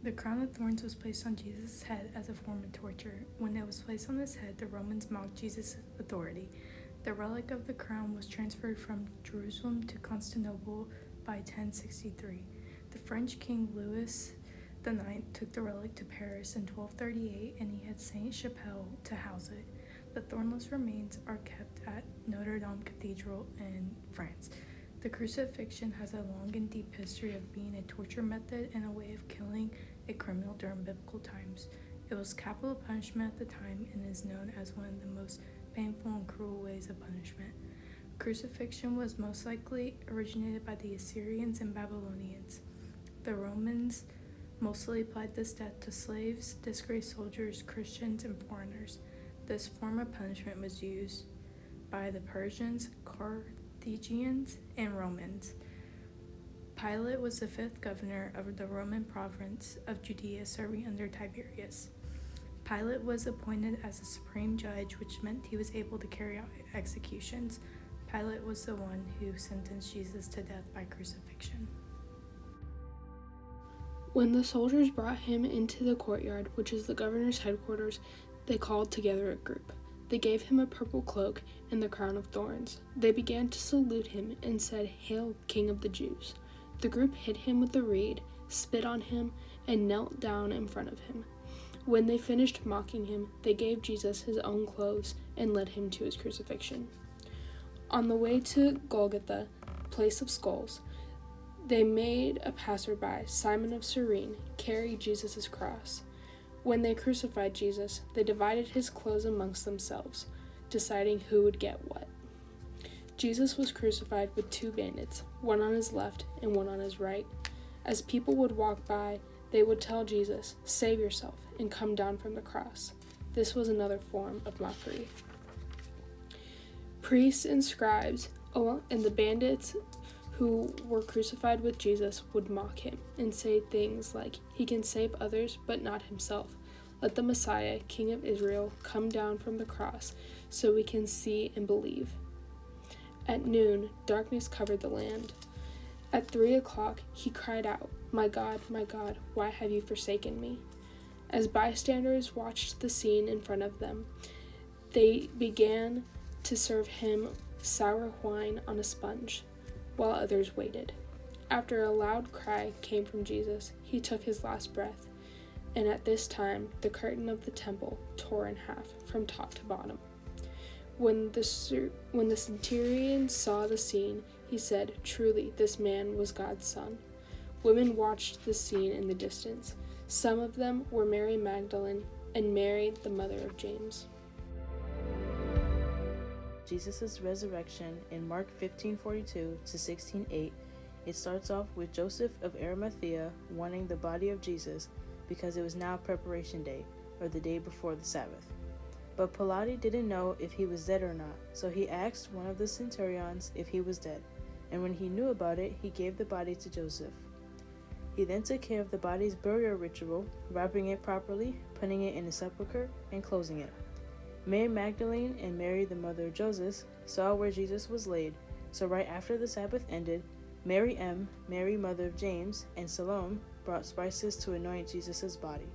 The crown of thorns was placed on Jesus' head as a form of torture. When it was placed on his head, the Romans mocked Jesus' authority. The relic of the crown was transferred from Jerusalem to Constantinople by 1063. The French king Louis IX took the relic to Paris in 1238, and he had Sainte-Chapelle to house it. The thornless remains are kept at Notre Dame Cathedral in France. The crucifixion has a long and deep history of being a torture method and a way of killing a criminal during biblical times. It was capital punishment at the time and is known as one of the most painful and cruel ways of punishment. Crucifixion was most likely originated by the Assyrians and Babylonians. The Romans mostly applied this death to slaves, disgraced soldiers, Christians, and foreigners. This form of punishment was used by the Persians, Carthaginians, and Romans. Pilate was the fifth governor of the Roman province of Judea, serving under Tiberius. Pilate was appointed as a supreme judge, which meant he was able to carry out executions. Pilate was the one who sentenced Jesus to death by crucifixion. When the soldiers brought him into the courtyard, which is the governor's headquarters, they called together a group. They gave him a purple cloak and the crown of thorns. They began to salute him and said, "Hail, King of the Jews." The group hit him with a reed, spit on him, and knelt down in front of him. When they finished mocking him, they gave Jesus his own clothes and led him to his crucifixion. On the way to Golgotha, place of skulls, they made a passerby, Simon of Cyrene, carry Jesus' cross. When they crucified Jesus, they divided his clothes amongst themselves, deciding who would get what. Jesus was crucified with two bandits, one on his left and one on his right. As people would walk by, they would tell Jesus, "Save yourself and come down from the cross." This was another form of mockery. Priests and scribes and the bandits who were crucified with Jesus would mock him and say things like, "He can save others, but not himself. Let the Messiah, King of Israel, come down from the cross so we can see and believe." At noon, darkness covered the land. At 3:00, he cried out, my God, why have you forsaken me?" As bystanders watched the scene in front of them, they began to serve him sour wine on a sponge, while others waited. After a loud cry came from Jesus, he took his last breath, and at this time the curtain of the temple tore in half from top to bottom. When the centurion saw the scene, he said, "Truly, this man was God's son." Women watched the scene in the distance. Some of them were Mary Magdalene and Mary, the mother of James. Jesus' resurrection in Mark 15:42 to 16:8, it starts off with Joseph of Arimathea wanting the body of Jesus because it was now preparation day, or the day before the Sabbath. But Pilate didn't know if he was dead or not, so he asked one of the centurions if he was dead, and when he knew about it, he gave the body to Joseph. He then took care of the body's burial ritual, wrapping it properly, putting it in a sepulchre, and closing it. Mary Magdalene and Mary, the mother of Joseph, saw where Jesus was laid, so right after the Sabbath ended, Mary, mother of James, and Salome brought spices to anoint Jesus' body.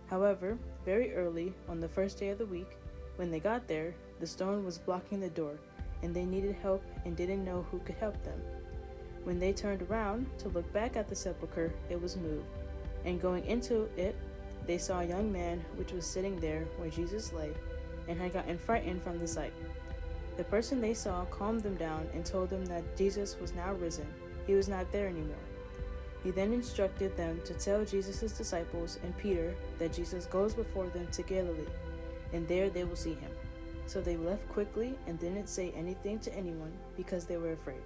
However, very early, on the first day of the week, when they got there, the stone was blocking the door, and they needed help and didn't know who could help them. When they turned around to look back at the sepulchre, it was moved, and going into it, they saw a young man which was sitting there where Jesus lay, and had gotten frightened from the sight. The person they saw calmed them down and told them that Jesus was now risen. He was not there anymore. He then instructed them to tell Jesus' disciples and Peter that Jesus goes before them to Galilee, and there they will see him. So they left quickly and didn't say anything to anyone because they were afraid.